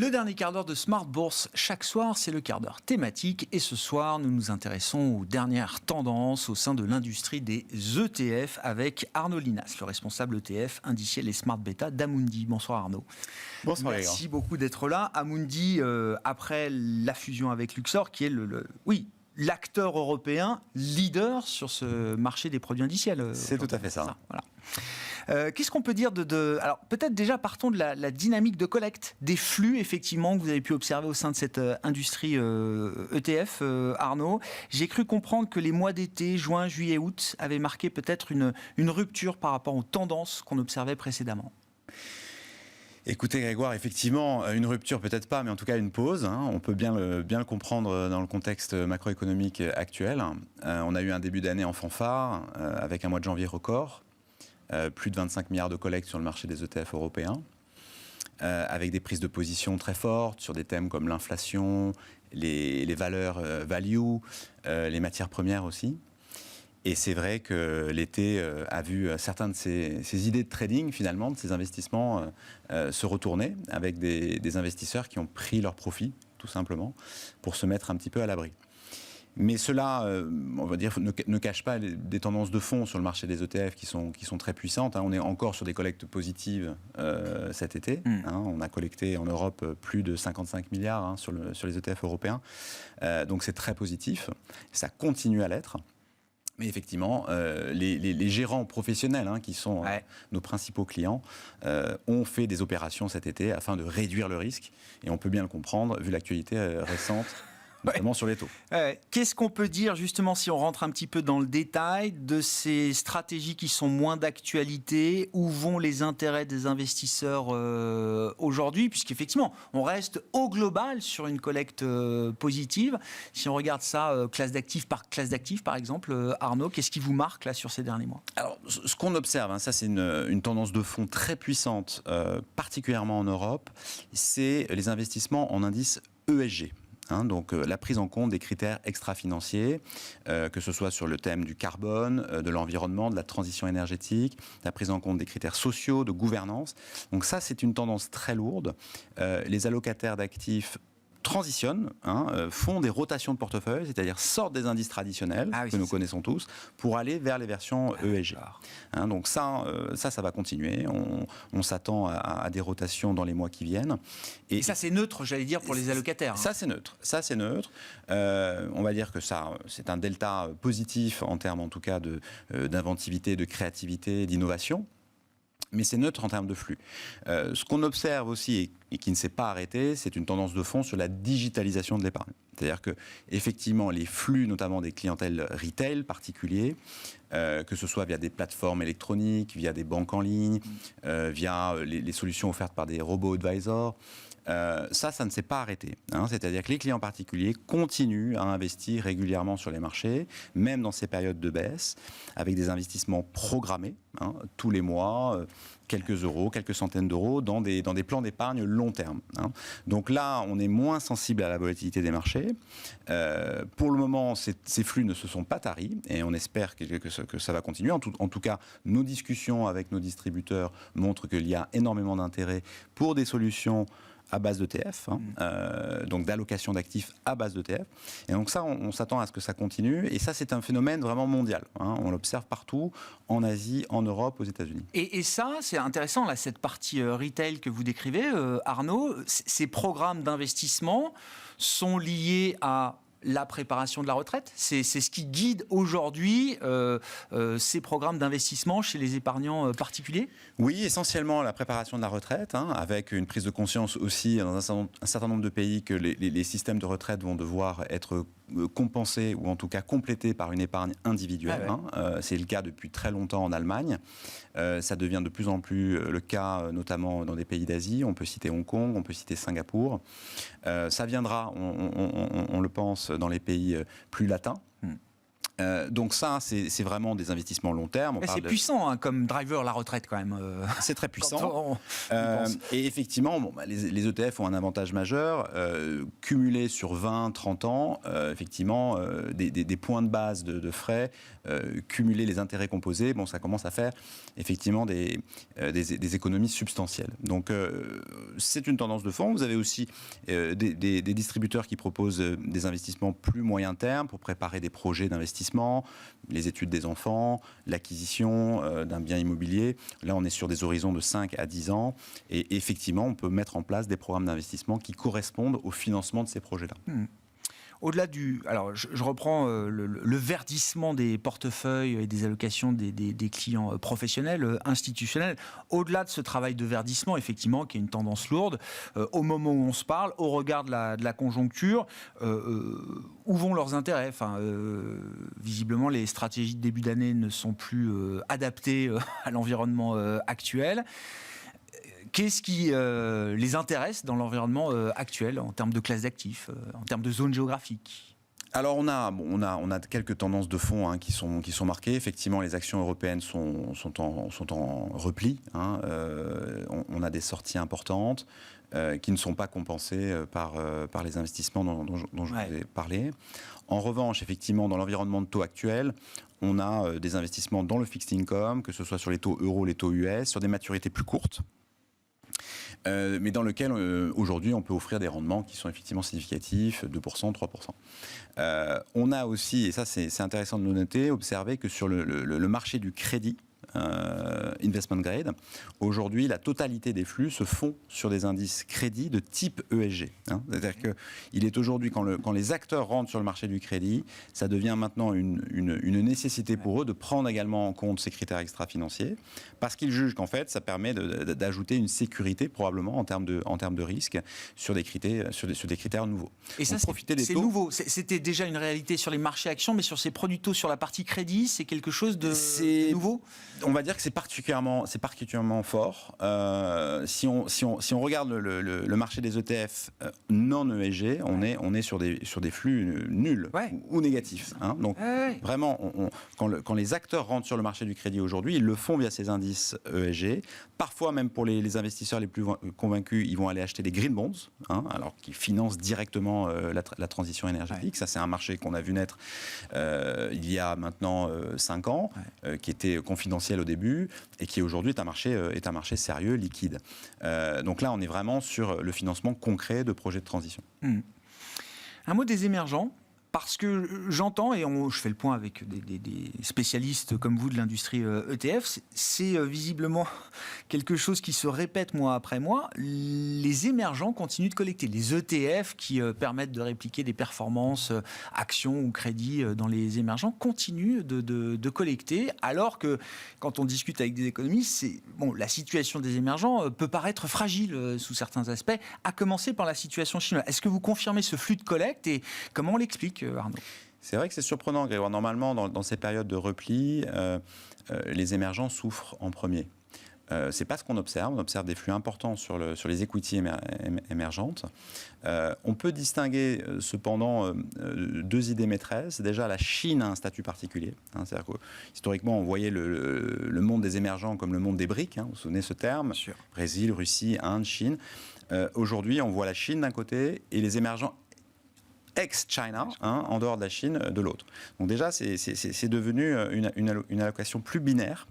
Le dernier quart d'heure de Smart Bourse, chaque soir, c'est le quart d'heure thématique. Et ce soir, nous nous intéressons aux dernières tendances au sein de l'industrie des ETF avec Arnaud Linas, le responsable ETF indiciel et Smart Beta d'Amundi. Bonsoir Arnaud. Bonsoir. Merci beaucoup d'être là. Amundi, après la fusion avec Luxor, qui est l'acteur européen leader sur ce marché des produits indiciels. C'est tout à fait ça. Voilà. Qu'est-ce qu'on peut dire alors peut-être déjà partons de la dynamique de collecte des flux effectivement que vous avez pu observer au sein de cette industrie ETF, Arnaud. J'ai cru comprendre que les mois d'été, juin, juillet, août, avaient marqué peut-être une rupture par rapport aux tendances qu'on observait précédemment. Écoutez Grégoire, effectivement, une rupture peut-être pas, mais en tout cas une pause. On peut bien le comprendre dans le contexte macroéconomique actuel. On a eu un début d'année en fanfare, avec un mois de janvier record. Plus de 25 milliards de collectes sur le marché des ETF européens, avec des prises de position très fortes sur des thèmes comme l'inflation, les valeurs value, les matières premières aussi. Et c'est vrai que l'été a vu certains de ces idées de trading, finalement, de ces investissements, se retourner avec des investisseurs qui ont pris leurs profits, tout simplement, pour se mettre un petit peu à l'abri. Mais cela, on va dire, ne cache pas des tendances de fond sur le marché des ETF qui sont très puissantes. On est encore sur des collectes positives cet été. On a collecté en Europe plus de 55 milliards sur les ETF européens. Donc c'est très positif. Ça continue à l'être. Mais effectivement, les gérants professionnels, qui sont nos principaux clients, ont fait des opérations cet été afin de réduire le risque. Et on peut bien le comprendre, vu l'actualité récente. Notamment sur les taux. Qu'est-ce qu'on peut dire, justement, si on rentre un petit peu dans le détail, de ces stratégies qui sont moins d'actualité? Où vont les intérêts des investisseurs aujourd'hui? Puisqu'effectivement, on reste au global sur une collecte positive. Si on regarde ça, classe d'actifs par classe d'actifs, par exemple, Arnaud, qu'est-ce qui vous marque là sur ces derniers mois? Alors, ce qu'on observe, ça c'est une tendance de fond très puissante, particulièrement en Europe, c'est les investissements en indices ESG. Donc la prise en compte des critères extra-financiers, que ce soit sur le thème du carbone, de l'environnement, de la transition énergétique, la prise en compte des critères sociaux, de gouvernance. Donc ça, c'est une tendance très lourde. Les allocataires d'actifs transitionnent, font des rotations de portefeuille, c'est-à-dire sortent des indices traditionnels que nous connaissons tous pour aller vers les versions ESG. Donc ça va continuer. On s'attend à des rotations dans les mois qui viennent. Et ça, c'est neutre, j'allais dire, pour les allocataires. Ça, c'est neutre. On va dire que ça, c'est un delta positif en termes, en tout cas, d'inventivité, de créativité, d'innovation. Mais c'est neutre en termes de flux. Ce qu'on observe aussi, et qui ne s'est pas arrêté, c'est une tendance de fond sur la digitalisation de l'épargne. C'est-à-dire que, effectivement, les flux, notamment des clientèles retail particuliers, que ce soit via des plateformes électroniques, via des banques en ligne, via les solutions offertes par des robo-advisors, ça ne s'est pas arrêté. C'est-à-dire que les clients particuliers continuent à investir régulièrement sur les marchés, même dans ces périodes de baisse, avec des investissements programmés, tous les mois, quelques euros, quelques centaines d'euros, dans des plans d'épargne long terme. Donc là, on est moins sensible à la volatilité des marchés. Pour le moment, ces flux ne se sont pas taris, et on espère que ça va continuer. En tout cas, nos discussions avec nos distributeurs montrent qu'il y a énormément d'intérêt pour des solutions à base d'ETF, donc d'allocation d'actifs à base d'ETF. Et donc ça, on s'attend à ce que ça continue. Et ça, c'est un phénomène vraiment mondial. On l'observe partout, en Asie, en Europe, aux États-Unis. Et ça, c'est intéressant, là, cette partie retail que vous décrivez, Arnaud. Ces programmes d'investissement sont liés à la préparation de la retraite. C'est ce qui guide aujourd'hui ces programmes d'investissement chez les épargnants particuliers? Oui, essentiellement la préparation de la retraite, avec une prise de conscience aussi dans un certain nombre de pays que les systèmes de retraite vont devoir être compensés ou en tout cas complétés par une épargne individuelle. C'est le cas depuis très longtemps en Allemagne. Ça devient de plus en plus le cas, notamment dans des pays d'Asie. On peut citer Hong Kong, on peut citer Singapour. Ça viendra, on le pense, dans les pays plus latins. Donc ça, c'est vraiment des investissements long terme. C'est puissant comme driver, la retraite quand même. C'est très puissant. Et effectivement, les ETF ont un avantage majeur. Cumulés sur 20, 30 ans, effectivement, des points de base de frais, cumuler les intérêts composés, ça commence à faire effectivement des économies substantielles. Donc c'est une tendance de fond. Vous avez aussi des distributeurs qui proposent des investissements plus moyen terme pour préparer des projets d'investissement, les études des enfants, l'acquisition d'un bien immobilier. Là, on est sur des horizons de 5 à 10 ans. Et effectivement, on peut mettre en place des programmes d'investissement qui correspondent au financement de ces projets-là. Au-delà alors je reprends le verdissement des portefeuilles et des allocations des clients professionnels, institutionnels. Au-delà de ce travail de verdissement, effectivement, qui est une tendance lourde, au moment où on se parle, au regard de la conjoncture, où vont leurs intérêts ? Visiblement, les stratégies de début d'année ne sont plus adaptées à l'environnement actuel. Qu'est-ce qui les intéresse dans l'environnement actuel en termes de classe d'actifs, en termes de zone géographique ? Alors on a quelques tendances de fond qui sont marquées. Effectivement, les actions européennes sont en repli. On a des sorties importantes qui ne sont pas compensées par les investissements dont je vous ai parlé. En revanche, effectivement, dans l'environnement de taux actuel, on a des investissements dans le fixed income, que ce soit sur les taux euros, les taux US, sur des maturités plus courtes. Mais dans lequel aujourd'hui on peut offrir des rendements qui sont effectivement significatifs, 2%, 3%. On a aussi, et ça c'est intéressant de le noter, observé que sur le marché du crédit, investment grade, aujourd'hui la totalité des flux se font sur des indices crédit de type ESG. C'est-à-dire qu'il est aujourd'hui, quand les acteurs rentrent sur le marché du crédit, ça devient maintenant une nécessité pour eux de prendre également en compte ces critères extra-financiers, parce qu'ils jugent qu'en fait ça permet d'ajouter une sécurité probablement en termes de risque sur des critères nouveaux. Et ça, c'est nouveau. C'était déjà une réalité sur les marchés actions, mais sur ces produits taux, sur la partie crédit, c'est quelque chose de nouveau ? On va dire que c'est particulièrement fort. Si on regarde le marché des ETF non ESG, on est sur des flux nuls ou négatifs. Donc vraiment, quand les acteurs rentrent sur le marché du crédit aujourd'hui, ils le font via ces indices ESG. Parfois, même pour les investisseurs les plus convaincus, ils vont aller acheter des green bonds, alors qui financent directement la transition énergétique. Ça, c'est un marché qu'on a vu naître il y a maintenant 5 ans, qui était confidentiel au début et qui aujourd'hui est un marché sérieux, liquide. Donc là, on est vraiment sur le financement concret de projets de transition. Un mot des émergents. Parce que j'entends, et je fais le point avec des spécialistes comme vous de l'industrie ETF, c'est visiblement quelque chose qui se répète mois après mois. Les émergents continuent de collecter. Les ETF qui permettent de répliquer des performances, actions ou crédits dans les émergents, continuent de collecter, alors que quand on discute avec des économistes, la situation des émergents peut paraître fragile sous certains aspects, à commencer par la situation chinoise. Est-ce que vous confirmez ce flux de collecte et comment on l'explique, Arnaud ? C'est vrai que c'est surprenant, Grégoire. Normalement, dans ces périodes de repli, les émergents souffrent en premier. C'est pas ce qu'on observe. On observe des flux importants sur les equity émergentes. On peut distinguer cependant deux idées maîtresses. Déjà, la Chine a un statut particulier. C'est-à-dire que, historiquement, on voyait le monde des émergents comme le monde des briques. Vous vous souvenez ce terme ? Brésil, Russie, Inde, Chine. Aujourd'hui, on voit la Chine d'un côté et les émergents ex-China, en dehors de la Chine, de l'autre. Donc déjà, c'est devenu une allocation plus binaire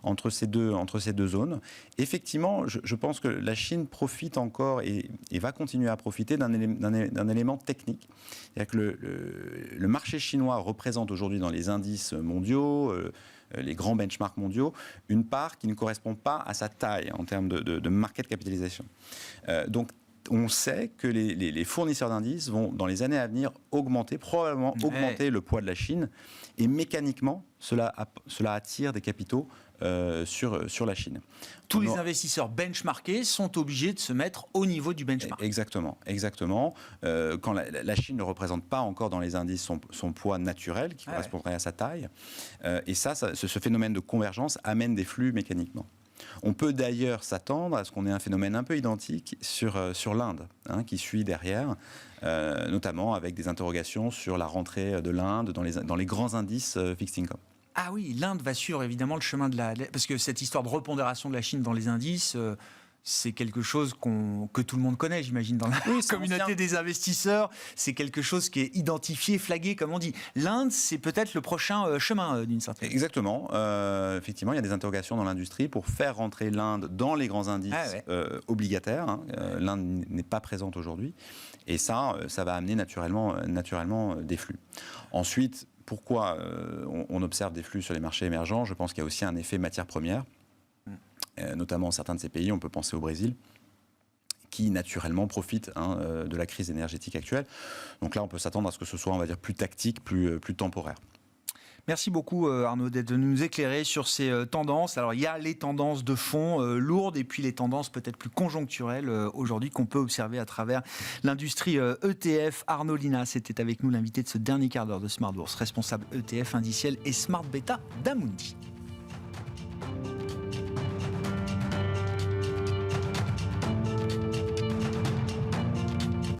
entre ces deux zones. Effectivement, je pense que la Chine profite encore et va continuer à profiter d'un élément technique. C'est-à-dire que le marché chinois représente aujourd'hui dans les indices mondiaux, les grands benchmarks mondiaux, une part qui ne correspond pas à sa taille en termes de market capitalisation. Donc, on sait que les fournisseurs d'indices vont, dans les années à venir, probablement augmenter le poids de la Chine. Et mécaniquement, cela attire des capitaux sur la Chine. Tous les investisseurs benchmarkés sont obligés de se mettre au niveau du benchmark. Exactement. Quand la Chine ne représente pas encore dans les indices son poids naturel, qui correspondrait à sa taille. Et ce phénomène de convergence amène des flux mécaniquement. On peut d'ailleurs s'attendre à ce qu'on ait un phénomène un peu identique sur l'Inde, qui suit derrière, notamment avec des interrogations sur la rentrée de l'Inde dans les grands indices fixed income. Ah oui, l'Inde va suivre évidemment le chemin parce que cette histoire de repondération de la Chine dans les indices, c'est quelque chose que tout le monde connaît, j'imagine, dans la communauté des investisseurs. C'est quelque chose qui est identifié, flagué, comme on dit. L'Inde, c'est peut-être le prochain chemin, d'une certaine manière. Exactement. Effectivement, il y a des interrogations dans l'industrie pour faire rentrer l'Inde dans les grands indices obligataires. L'Inde n'est pas présente aujourd'hui. Et ça va amener naturellement des flux. Ensuite, pourquoi on observe des flux sur les marchés émergents? Je pense qu'il y a aussi un effet matière première. Notamment certains de ces pays, on peut penser au Brésil, qui naturellement profitent de la crise énergétique actuelle. Donc là, on peut s'attendre à ce que ce soit, on va dire, plus tactique, plus temporaire. Merci beaucoup Arnaud de nous éclairer sur ces tendances. Alors il y a les tendances de fond lourdes et puis les tendances peut-être plus conjoncturelles aujourd'hui qu'on peut observer à travers l'industrie ETF. Arnaud Linas était avec nous, l'invité de ce dernier quart d'heure de Smart Bourse, responsable ETF indiciel et Smart Beta d'Amundi.